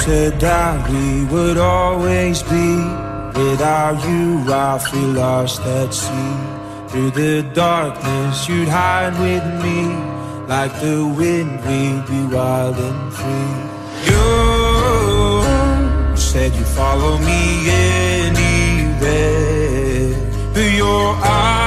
said that we would always be. Without you I feel lost at sea. Through the darkness you'd hide with me. Like the wind we'd be wild and free. You said you'd follow me anywhere. But your eyes